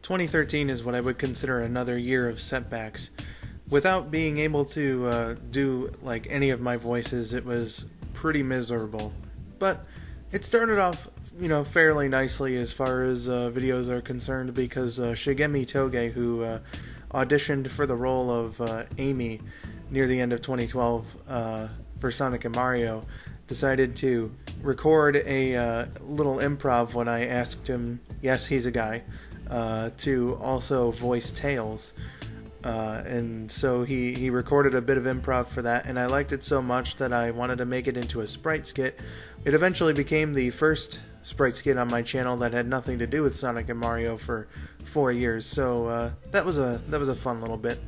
2013 is what I would consider another year of setbacks. Without being able to do like any of my voices, it was pretty miserable. But it started off, fairly nicely as far as videos are concerned, because Shigemi Toge, who auditioned for the role of Amy near the end of 2012 for Sonic and Mario, decided to record a little improv when I asked him, yes, he's a guy, to also voice Tails. And so he recorded a bit of improv for that, and I liked it so much that I wanted to make it into a sprite skit. It eventually became the first sprite skit on my channel that had nothing to do with Sonic and Mario for 4 years, so that was a fun little bit.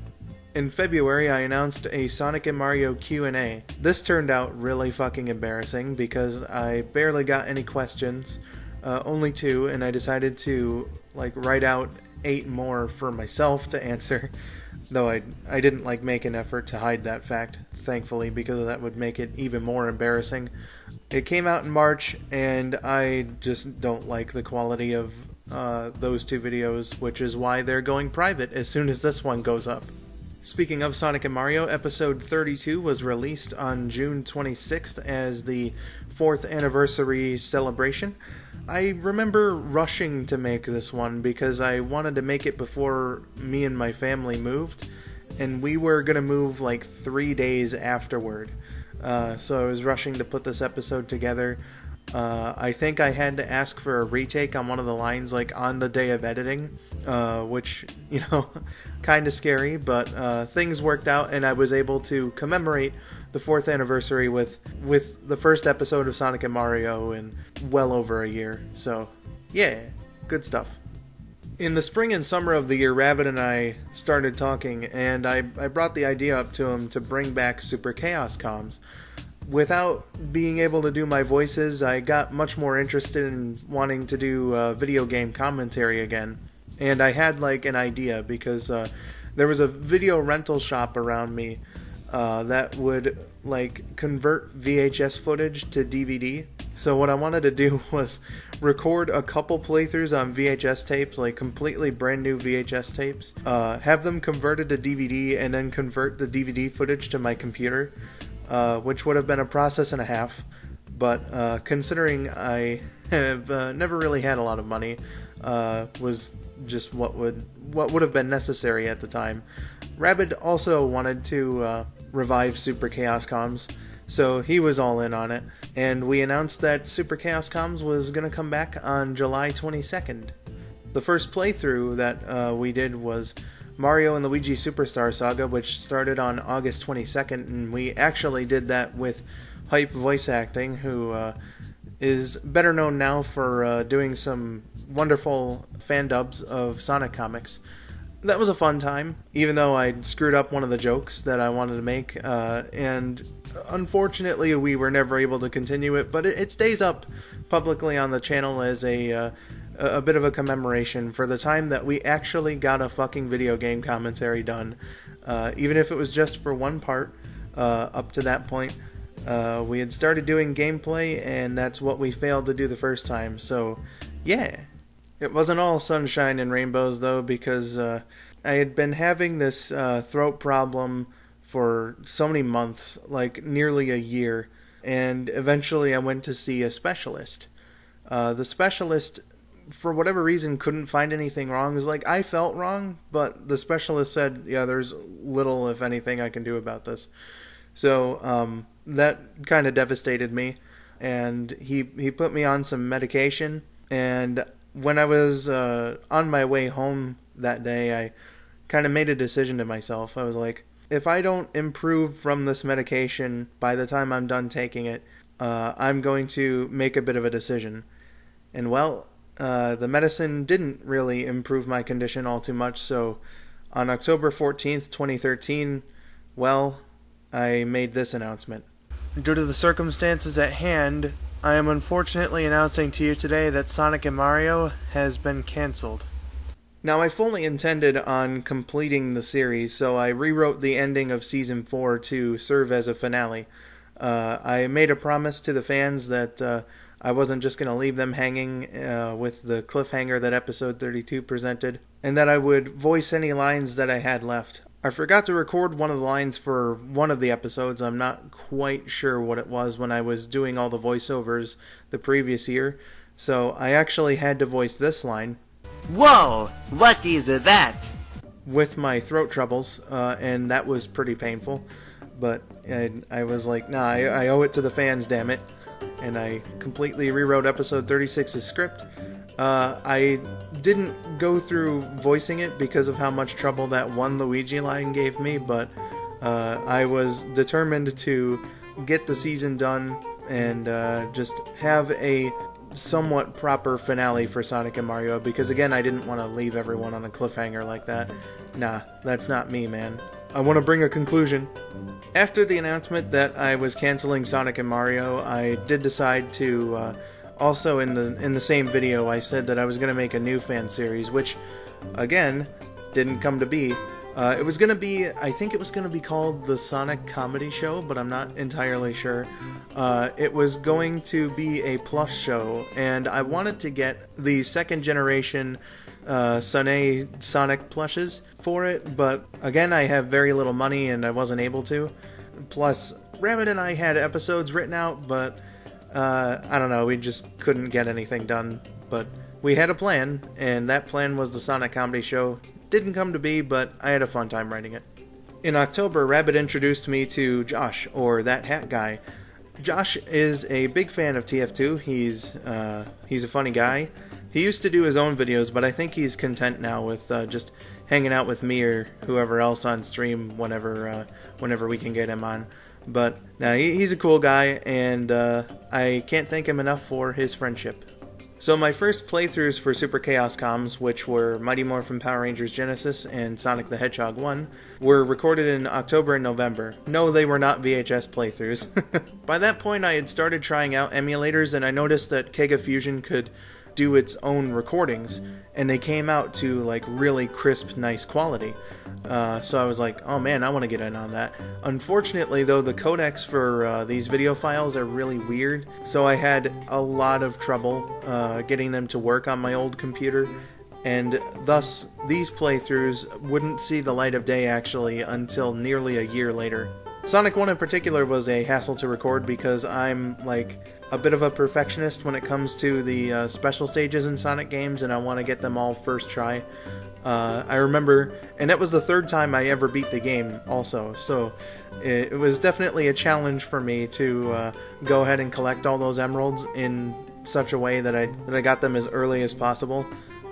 In February, I announced a Sonic and Mario Q&A. This turned out really fucking embarrassing because I barely got any questions, only 2, and I decided to write out 8 more for myself to answer, though I didn't make an effort to hide that fact, thankfully, because that would make it even more embarrassing. It came out in March, and I just don't like the quality of those 2 videos, which is why they're going private as soon as this one goes up. Speaking of Sonic and Mario, episode 32 was released on June 26th as the 4th anniversary celebration. I remember rushing to make this one because I wanted to make it before me and my family moved, and we were going to move 3 days afterward. So I was rushing to put this episode together. I think I had to ask for a retake on one of the lines on the day of editing, which, kind of scary, but things worked out, and I was able to commemorate the 4th anniversary with the first episode of Sonic and Mario in well over a year. So, yeah, good stuff. In the spring and summer of the year, Rabbit and I started talking, and I brought the idea up to him to bring back Super Chaos Comms. Without being able to do my voices, I got much more interested in wanting to do video game commentary again. And I had an idea, because there was a video rental shop around me that would convert VHS footage to DVD. So what I wanted to do was record a couple playthroughs on VHS tapes, completely brand new VHS tapes, have them converted to DVD, and then convert the DVD footage to my computer, which would have been a process and a half. But considering I have never really had a lot of money, was just what would have been necessary at the time. Rabbit also wanted to revive Super Chaos Comms, so he was all in on it, and we announced that Super Chaos Comms was going to come back on July 22nd. The first playthrough that we did was Mario and Luigi Superstar Saga, which started on August 22nd, and we actually did that with Hype voice acting, who is better known now for doing some wonderful fan dubs of Sonic comics. That was a fun time, even though I screwed up one of the jokes that I wanted to make, and unfortunately we were never able to continue it, but it stays up publicly on the channel as a bit of a commemoration for the time that we actually got a fucking video game commentary done, even if it was just for one part. Up to that point, we had started doing gameplay, and that's what we failed to do the first time, so yeah. It wasn't all sunshine and rainbows, though, because I had been having this throat problem for so many months, nearly a year, and eventually I went to see a specialist. The specialist, for whatever reason, couldn't find anything wrong. It was I felt wrong, but the specialist said, yeah, there's little, if anything, I can do about this. So that kind of devastated me, and he put me on some medication, and when I was on my way home that day, I kind of made a decision to myself. I was like, if I don't improve from this medication by the time I'm done taking it, I'm going to make a bit of a decision. And well, the medicine didn't really improve my condition all too much, so on October 14th, 2013, well, I made this announcement. Due to the circumstances at hand, I am unfortunately announcing to you today that Sonic and Mario has been cancelled. Now, I fully intended on completing the series, so I rewrote the ending of Season 4 to serve as a finale. I made a promise to the fans that I wasn't just going to leave them hanging with the cliffhanger that episode 32 presented, and that I would voice any lines that I had left. I forgot to record one of the lines for one of the episodes. I'm not quite sure what it was when I was doing all the voiceovers the previous year, so I actually had to voice this line. Whoa! What is that? With my throat troubles, and that was pretty painful. But I was like, nah, I owe it to the fans, damn it. And I completely rewrote episode 36's script. I didn't go through voicing it because of how much trouble that one Luigi line gave me, but I was determined to get the season done and just have a somewhat proper finale for Sonic and Mario, because again, I didn't want to leave everyone on a cliffhanger like that. Nah, that's not me, man. I want to bring a conclusion. After the announcement that I was canceling Sonic and Mario, I did decide to, also in the same video, I said that I was going to make a new fan series, which, again, didn't come to be. It was going to be, I think it was going to be called the Sonic Comedy Show, but I'm not entirely sure. It was going to be a plush show, and I wanted to get the second generation Sanei Sonic plushes for it, but again, I have very little money and I wasn't able to. Plus, Rabbit and I had episodes written out, but I don't know, we just couldn't get anything done. But we had a plan, and that plan was the Sonic Comedy Show. Didn't come to be, but I had a fun time writing it. In October, Rabbit introduced me to Josh, or That Hat Guy. Josh is a big fan of TF2. He's a funny guy. He used to do his own videos, but I think he's content now with just hanging out with me or whoever else on stream whenever we can get him on. But no, he's a cool guy, and I can't thank him enough for his friendship. So my first playthroughs for Super Chaos Comms, which were Mighty Morphin Power Rangers Genesis and Sonic the Hedgehog 1, were recorded in October and November. No, they were not VHS playthroughs. By that point, I had started trying out emulators, and I noticed that Kega Fusion could do its own recordings, and they came out to like really crisp, nice quality. So I was like, oh man, I want to get in on that. Unfortunately though, the codecs for these video files are really weird, so I had a lot of trouble getting them to work on my old computer, and thus these playthroughs wouldn't see the light of day actually until nearly a year later. Sonic 1 in particular was a hassle to record because I'm like a bit of a perfectionist when it comes to the special stages in Sonic games, and I want to get them all first try. I remember, and that was the third time I ever beat the game also, so it was definitely a challenge for me to go ahead and collect all those emeralds in such a way that I got them as early as possible.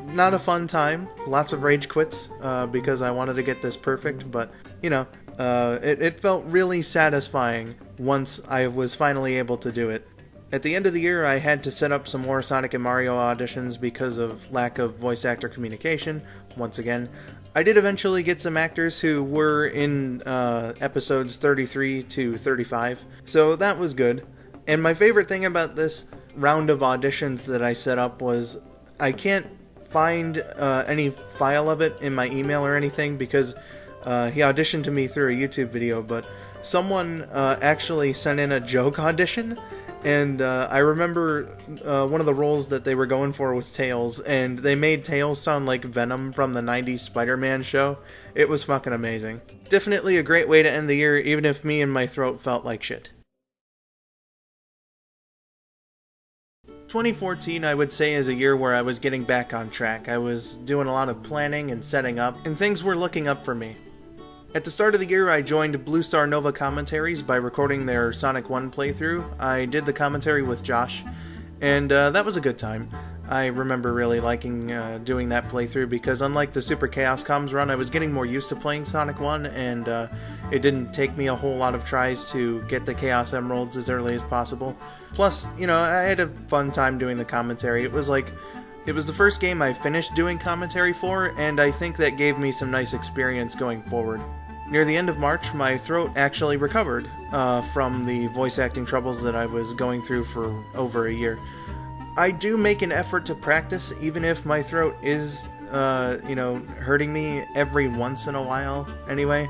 Not a fun time, lots of rage quits because I wanted to get this perfect, but you know, it felt really satisfying once I was finally able to do it. At the end of the year, I had to set up some more Sonic and Mario auditions because of lack of voice actor communication, once again. I did eventually get some actors who were in episodes 33 to 35, so that was good. And my favorite thing about this round of auditions that I set up was I can't find any file of it in my email or anything because he auditioned to me through a YouTube video, but someone actually sent in a joke audition, and I remember one of the roles that they were going for was Tails, and they made Tails sound like Venom from the 90s Spider-Man show. It was fucking amazing. Definitely a great way to end the year, even if me and my throat felt like shit. 2014, I would say, is a year where I was getting back on track. I was doing a lot of planning and setting up, and things were looking up for me. At the start of the year, I joined Blue Star Nova Commentaries by recording their Sonic 1 playthrough. I did the commentary with Josh, and that was a good time. I remember really liking doing that playthrough because unlike the Super Chaos Comms run, I was getting more used to playing Sonic 1, and it didn't take me a whole lot of tries to get the Chaos Emeralds as early as possible. Plus, you know, I had a fun time doing the commentary. It was the first game I finished doing commentary for, and I think that gave me some nice experience going forward. Near the end of March, my throat actually recovered from the voice acting troubles that I was going through for over a year. I do make an effort to practice, even if my throat is, hurting me every once in a while anyway,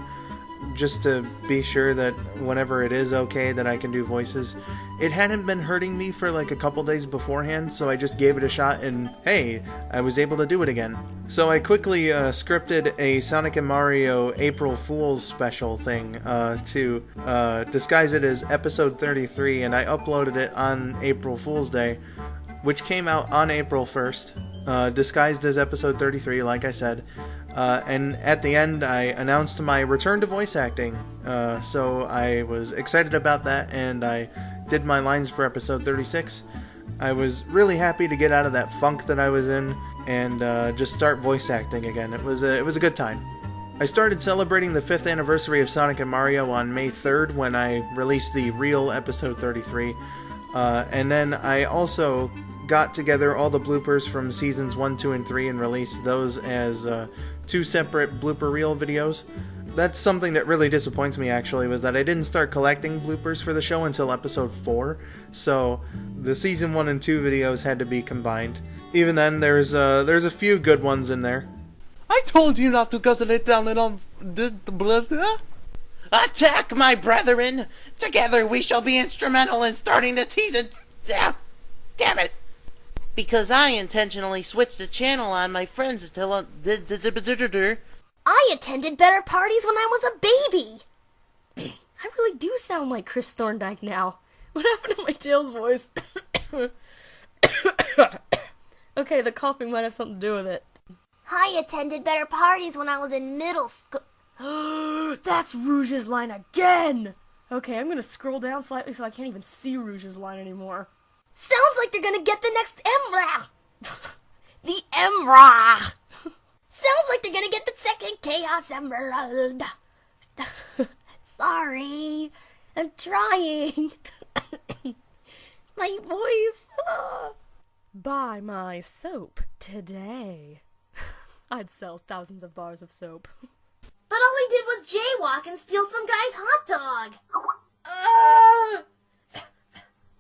just to be sure that whenever it is okay that I can do voices. it hadn't been hurting me for like a couple days beforehand, so I just gave it a shot and hey, I was able to do it again. So I quickly scripted a Sonic and Mario April Fool's special thing to disguise it as episode 33, and I uploaded it on April Fool's Day, which came out on April 1st, disguised as episode 33, like I said. And at the end, I announced my return to voice acting. So I was excited about that, and I did my lines for episode 36. I was really happy to get out of that funk that I was in and just start voice acting again. It was a good time. I started celebrating the 5th anniversary of Sonic and Mario on May 3rd when I released the real episode 33. And then I also got together all the bloopers from seasons 1, 2, and 3 and released those as 2 separate blooper reel videos. That's something that really disappoints me, actually, was that I didn't start collecting bloopers for the show until episode 4, so the season 1 and 2 videos had to be combined. Even then, there's a few good ones in there. I told you not to guzzle it down and on the blood. Attack, my brethren! Together we shall be instrumental in starting the season. Damn it! Because I intentionally switched the channel on my friends until I attended better parties when I was a baby. I really do sound like Chris Thorndike now. What happened to my Tails voice? Okay, the coughing might have something to do with it. I attended better parties when I was in middle school. That's Rouge's line again! Okay, I'm gonna scroll down slightly so I can't even see Rouge's line anymore. Sounds like they're gonna get the next Emra. The Emra. Sounds like they're gonna get the second Chaos Emerald. Sorry, I'm trying. My voice. Buy my soap today. I'd sell thousands of bars of soap. But all we did was jaywalk and steal some guy's hot dog.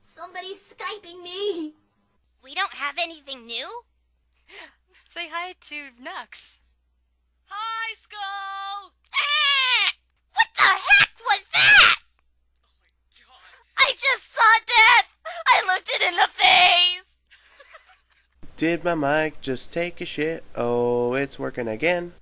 Somebody's Skyping me. We don't have anything new? Say hi to Nux. Hi, Skull! Ah! What the heck was that? Oh my god. I just saw death! I looked it in the face! Did my mic just take a shit? Oh, it's working again.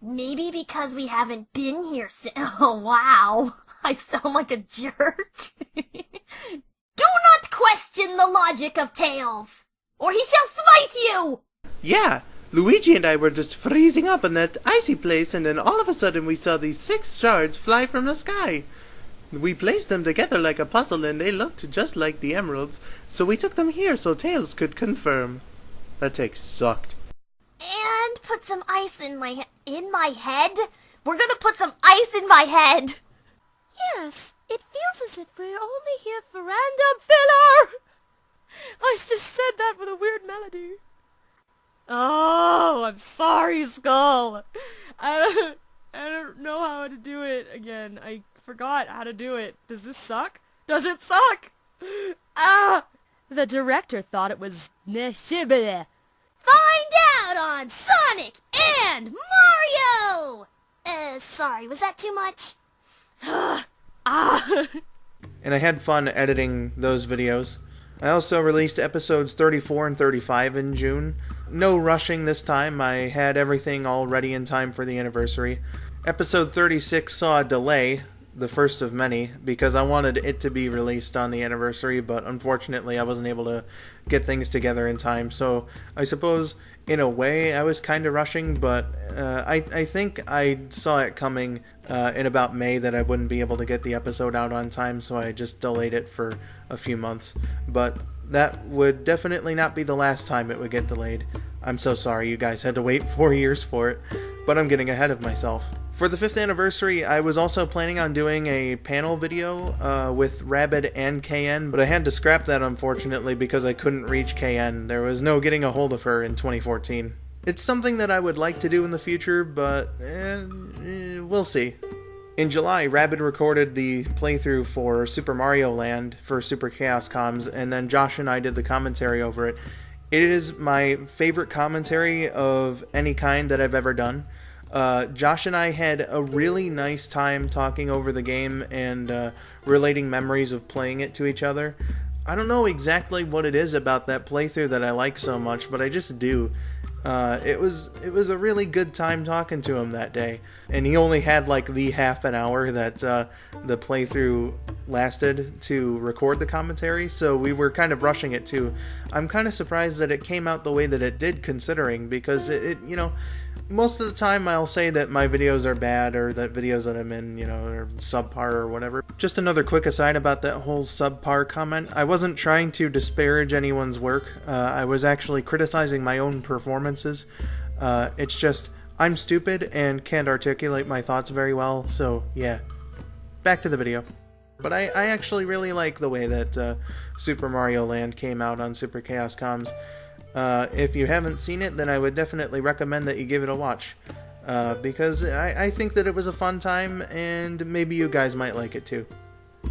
Maybe because we haven't been here since. Oh, wow. I sound like a jerk. Do not question the logic of Tails, or he shall smite you! Yeah, Luigi and I were just freezing up in that icy place, and then all of a sudden we saw these 6 shards fly from the sky. We placed them together like a puzzle, and they looked just like the emeralds, so we took them here so Tails could confirm. That take sucked. And put some ice in my head? We're gonna put some ice in my head! Yes, it feels as if we're only here for random filler! I just said that with a weird melody. Oh, I'm sorry, Skull. I don't know how to do it again. I forgot how to do it. Does this suck? Does it suck? Ah! The director thought it was Find out on Sonic and Mario! Sorry, was that too much? And I had fun editing those videos. I also released episodes 34 and 35 in June. No rushing this time, I had everything all ready in time for the anniversary. Episode 36 saw a delay, the first of many, because I wanted it to be released on the anniversary, but unfortunately I wasn't able to get things together in time, so I suppose in a way I was kind of rushing, but I think I saw it coming in about May that I wouldn't be able to get the episode out on time, so I just delayed it for a few months. But that would definitely not be the last time it would get delayed. I'm so sorry you guys had to wait 4 years for it, but I'm getting ahead of myself. For the 5th anniversary, I was also planning on doing a panel video with Rabid and KN, but I had to scrap that unfortunately because I couldn't reach KN. There was no getting a hold of her in 2014. It's something that I would like to do in the future, but we'll see. In July, Rabid recorded the playthrough for Super Mario Land for Super Chaos Comms, and then Josh and I did the commentary over it. It is my favorite commentary of any kind that I've ever done. Josh and I had a really nice time talking over the game and relating memories of playing it to each other. I don't know exactly what it is about that playthrough that I like so much, but I just do. It was a really good time talking to him that day, and he only had like the half an hour that the playthrough lasted to record the commentary, so we were kind of rushing it too. I'm kind of surprised that it came out the way that it did, considering, because it you know, most of the time I'll say that my videos are bad, or that videos that I'm in, you know, are subpar or whatever. Just another quick aside about that whole subpar comment. I wasn't trying to disparage anyone's work. I was actually criticizing my own performances. It's just, I'm stupid and can't articulate my thoughts very well, so yeah. Back to the video. But I actually really like the way that Super Mario Land came out on Super Chaos Comms. If you haven't seen it, then I would definitely recommend that you give it a watch. Because I think that it was a fun time, and maybe you guys might like it too.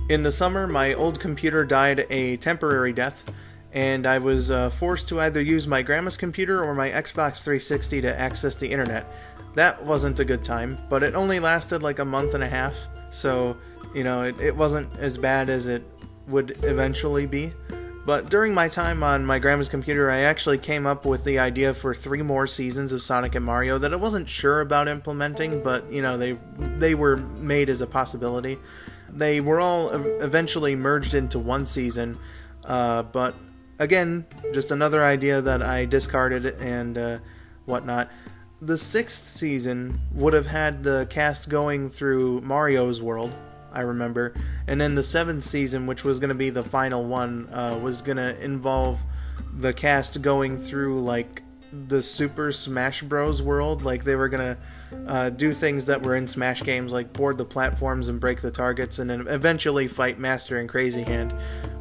In the summer, my old computer died a temporary death, and I was forced to either use my grandma's computer or my Xbox 360 to access the internet. That wasn't a good time, but it only lasted like a month and a half, so, you know, it wasn't as bad as it would eventually be. But during my time on my grandma's computer, I actually came up with the idea for 3 more seasons of Sonic and Mario that I wasn't sure about implementing, but, you know, they were made as a possibility. They were all eventually merged into one season, but again, just another idea that I discarded and whatnot. The 6th season would have had the cast going through Mario's world, I remember, and then the 7th season, which was going to be the final one, was going to involve the cast going through like the Super Smash Bros. World. Like, they were going to do things that were in Smash games, like board the platforms and break the targets, and then eventually fight Master and Crazy Hand.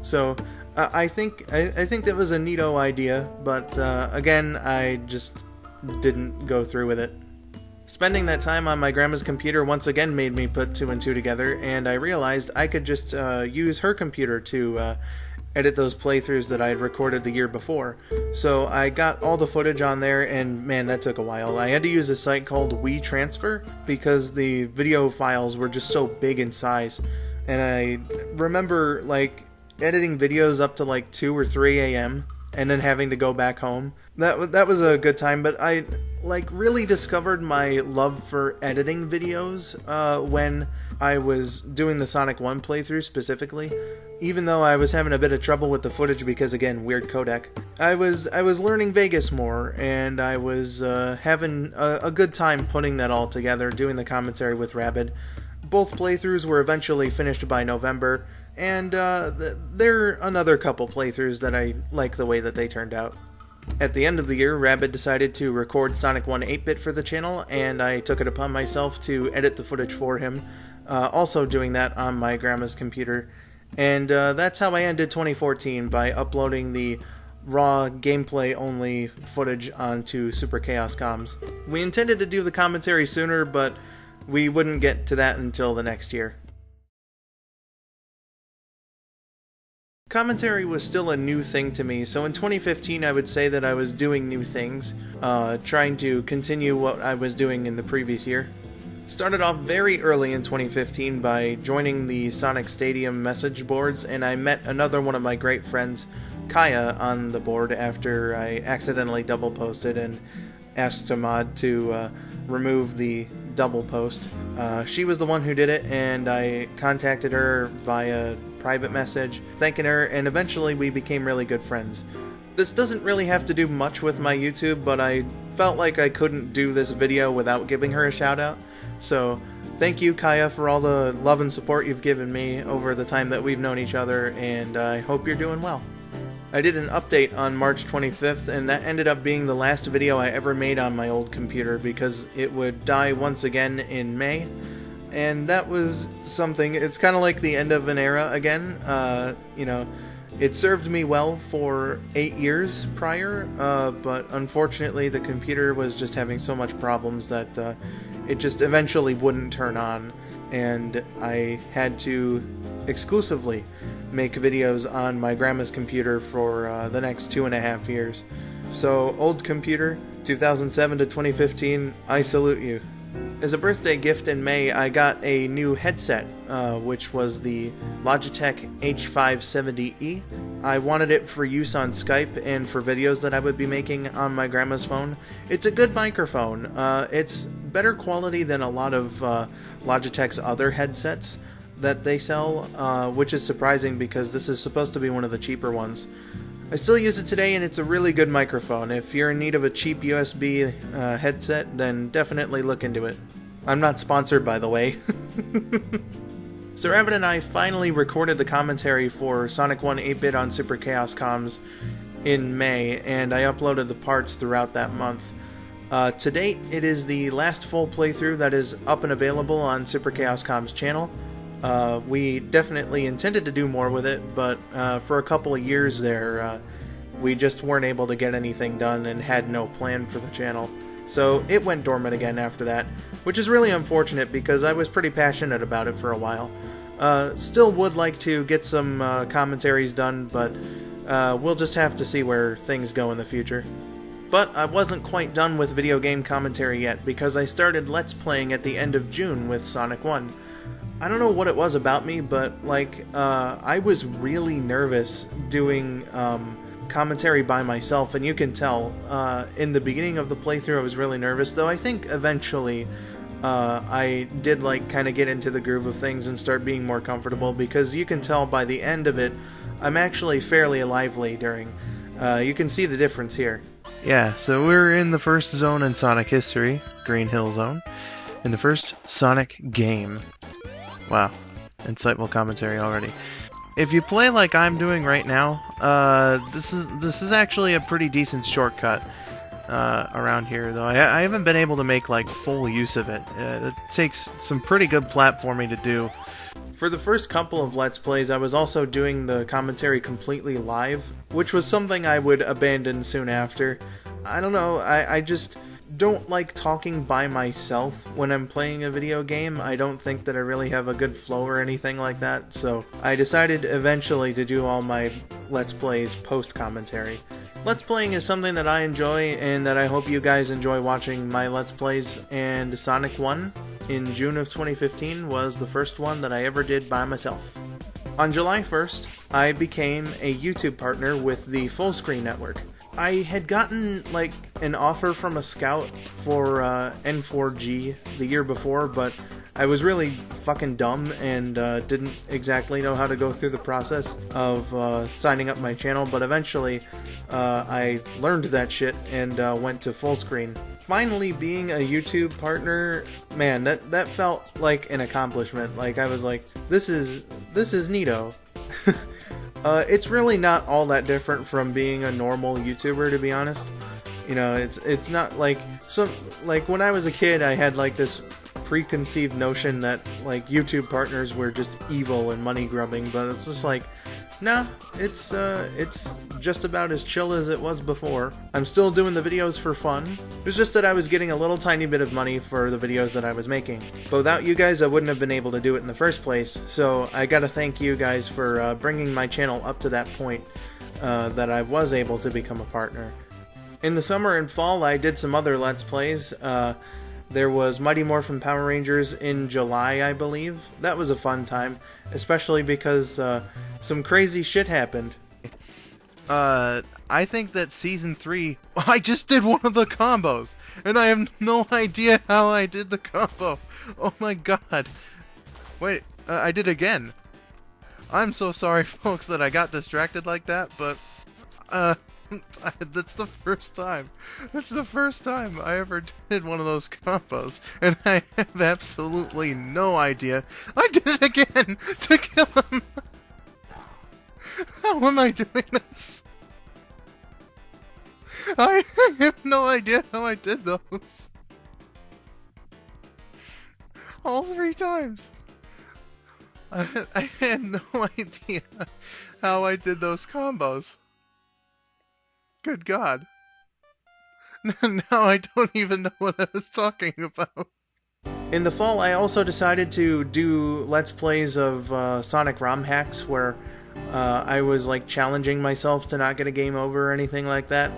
So I think that was a neato idea, but again, I just didn't go through with it. Spending that time on my grandma's computer once again made me put 2 and 2 together, and I realized I could just use her computer to edit those playthroughs that I had recorded the year before. So I got all the footage on there, and man, that took a while. I had to use a site called WeTransfer because the video files were just so big in size. And I remember like editing videos up to like 2 or 3 a.m. and then having to go back home. That was a good time, but I like really discovered my love for editing videos when I was doing the Sonic 1 playthrough specifically. Even though I was having a bit of trouble with the footage because, again, weird codec, I was learning Vegas more, and I was having a good time putting that all together, doing the commentary with Rabid. Both playthroughs were eventually finished by November, and there are another couple playthroughs that I like the way that they turned out. At the end of the year, Rabid decided to record Sonic 1 8-bit for the channel, and I took it upon myself to edit the footage for him, also doing that on my grandma's computer. And that's how I ended 2014, by uploading the raw gameplay-only footage onto Super Chaos Comms. We intended to do the commentary sooner, but we wouldn't get to that until the next year. Commentary was still a new thing to me, so in 2015 I would say that I was doing new things, trying to continue what I was doing in the previous year. Started off very early in 2015 by joining the Sonic Stadium message boards, and I met another one of my great friends, Kaya, on the board after I accidentally double posted and asked Ahmad to remove the double post. She was the one who did it, and I contacted her via private message, thanking her, and eventually we became really good friends. This doesn't really have to do much with my YouTube, but I felt like I couldn't do this video without giving her a shout out. So thank you, Kaya, for all the love and support you've given me over the time that we've known each other, and I hope you're doing well. I did an update on March 25th, and that ended up being the last video I ever made on my old computer because it would die once again in May. And that was something. It's kind of like the end of an era again. You know, it served me well for 8 years prior, but unfortunately the computer was just having so much problems that it just eventually wouldn't turn on, and I had to exclusively make videos on my grandma's computer for the next 2.5 years. So, old computer, 2007 to 2015, I salute you. As a birthday gift in May, I got a new headset, which was the Logitech H570E. I wanted it for use on Skype and for videos that I would be making on my grandma's phone. It's a good microphone. It's better quality than a lot of Logitech's other headsets that they sell, which is surprising because this is supposed to be one of the cheaper ones. I still use it today, and it's a really good microphone. If you're in need of a cheap USB headset, then definitely look into it. I'm not sponsored, by the way. So Rabbit and I finally recorded the commentary for Sonic 1 8-Bit on Super Chaos Comms in May, and I uploaded the parts throughout that month. To date, it is the last full playthrough that is up and available on Super Chaos Comms channel. We definitely intended to do more with it, but for a couple of years there, we just weren't able to get anything done and had no plan for the channel. So it went dormant again after that, which is really unfortunate because I was pretty passionate about it for a while. Still would like to get some commentaries done, but we'll just have to see where things go in the future. But I wasn't quite done with video game commentary yet because I started Let's Playing at the end of June with Sonic 1. I don't know what it was about me, but I was really nervous doing commentary by myself, and you can tell in the beginning of the playthrough I was really nervous, though I think eventually I did kind of get into the groove of things and start being more comfortable, because you can tell by the end of it I'm actually fairly lively during. You can see the difference here. Yeah, so we're in the first zone in Sonic history, Green Hill Zone, in the first Sonic game. Wow, insightful commentary already. If you play like I'm doing right now, this is actually a pretty decent shortcut around here, though. I haven't been able to make full use of it. It takes some pretty good platforming to do. For the first couple of Let's Plays, I was also doing the commentary completely live, which was something I would abandon soon after. I don't know, I just don't like talking by myself when I'm playing a video game. I don't think that I really have a good flow or anything like that, so I decided eventually to do all my Let's Plays post-commentary. Let's Playing is something that I enjoy, and that I hope you guys enjoy watching my Let's Plays, and Sonic 1 in June of 2015 was the first one that I ever did by myself. On July 1st, I became a YouTube partner with the Fullscreen Network. I had gotten an offer from a scout for N4G the year before, but I was really fucking dumb and didn't exactly know how to go through the process of signing up my channel, but eventually I learned that shit and went to Fullscreen. Finally being a YouTube partner, man, that felt like an accomplishment. I was like, this is neato. It's really not all that different from being a normal YouTuber, to be honest. You know, it's not when I was a kid, I had this preconceived notion that YouTube partners were just evil and money grubbing, but it's just nah, it's just about as chill as it was before. I'm still doing the videos for fun. It was just that I was getting a little tiny bit of money for the videos that I was making. But without you guys, I wouldn't have been able to do it in the first place, so I gotta thank you guys for bringing my channel up to that point that I was able to become a partner. In the summer and fall, I did some other Let's Plays. There was Mighty Morphin Power Rangers in July, I believe. That was a fun time, especially because some crazy shit happened. I think that Season 3... I just did one of the combos! And I have no idea how I did the combo! Oh my god! Wait, I did again! I'm so sorry, folks, that I got distracted like that, but... that's the first time. That's the first time I ever did one of those combos, and I have absolutely no idea. I did it again to kill him. How am I doing this? I have no idea how I did those. All 3 times. I had no idea how I did those combos. Good God. Now I don't even know what I was talking about. In the fall, I also decided to do Let's Plays of Sonic ROM hacks, where I was challenging myself to not get a game over or anything like that.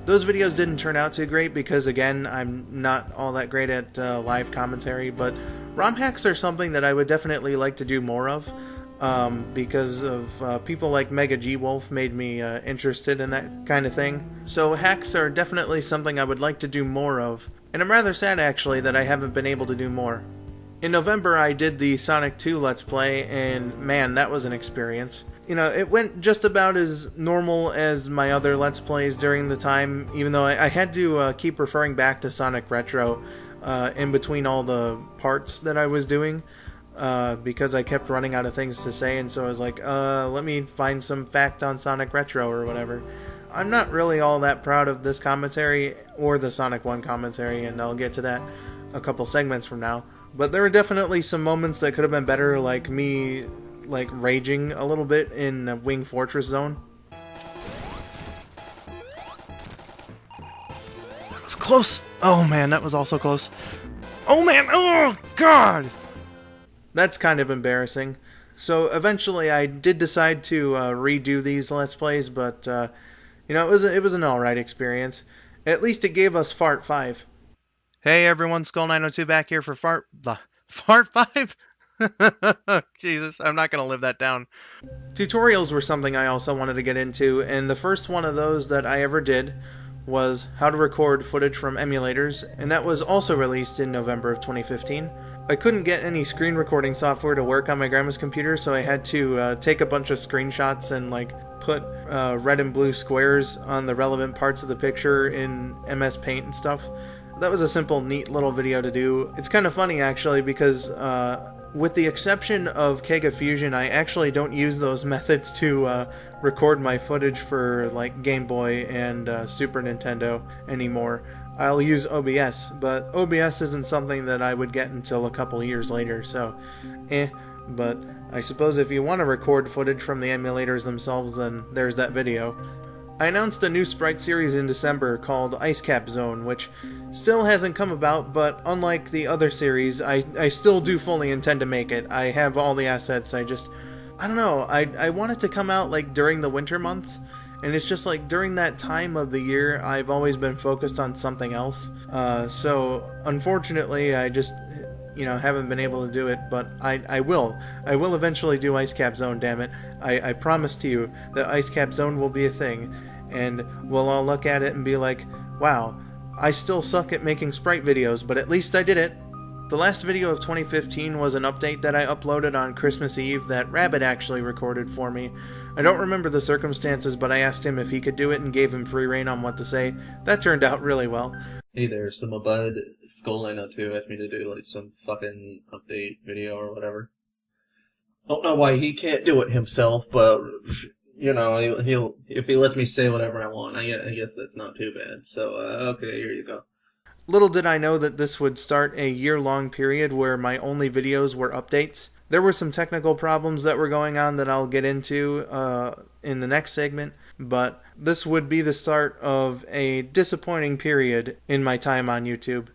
Those videos didn't turn out too great because, again, I'm not all that great at live commentary, but ROM hacks are something that I would definitely like to do more of, because of people like Mega G Wolf made me interested in that kind of thing. So hacks are definitely something I would like to do more of, and I'm rather sad actually that I haven't been able to do more. In November I did the Sonic 2 Let's Play, and man, that was an experience. You know, it went just about as normal as my other Let's Plays during the time, even though I had to keep referring back to Sonic Retro in between all the parts that I was doing, because I kept running out of things to say, and so I was like, let me find some fact on Sonic Retro or whatever. I'm not really all that proud of this commentary, or the Sonic 1 commentary, and I'll get to that a couple segments from now. But there were definitely some moments that could have been better, like me raging a little bit in Wing Fortress Zone. That was close! Oh man, that was also close. Oh man, oh god! That's kind of embarrassing. So eventually I did decide to redo these Let's Plays, but you know, it was an alright experience. At least it gave us Fart 5. Hey everyone, skull902 back here for Fart 5? Jesus, I'm not gonna live that down. Tutorials were something I also wanted to get into, and the first one of those that I ever did was how to record footage from emulators, and that was also released in November of 2015. I couldn't get any screen recording software to work on my grandma's computer, so I had to take a bunch of screenshots and put red and blue squares on the relevant parts of the picture in MS Paint and stuff. That was a simple, neat little video to do. It's kind of funny actually because with the exception of Kega Fusion, I actually don't use those methods to record my footage for Game Boy and Super Nintendo anymore. I'll use OBS, but OBS isn't something that I would get until a couple years later, so but I suppose if you want to record footage from the emulators themselves, then there's that video. I announced a new sprite series in December called Ice Cap Zone, which still hasn't come about, but unlike the other series, I still do fully intend to make it. I have all the assets, I don't know, I want it to come out during the winter months, and it's just during that time of the year, I've always been focused on something else, so unfortunately I just, haven't been able to do it, but I will eventually do Ice Cap Zone, damn it. I promise to you that Ice Cap Zone will be a thing, and we'll all look at it and be like, wow, I still suck at making sprite videos, but at least I did it. The last video of 2015 was an update that I uploaded on Christmas Eve that Rabbit actually recorded for me. I don't remember the circumstances, but I asked him if he could do it and gave him free rein on what to say. That turned out really well. Hey there, so my bud skull902 asked me to do some fucking update video or whatever. Don't know why he can't do it himself, but he'll if he lets me say whatever I want, I guess that's not too bad. So okay, here you go. Little did I know that this would start a year-long period where my only videos were updates. There were some technical problems that were going on that I'll get into in the next segment, but this would be the start of a disappointing period in my time on YouTube.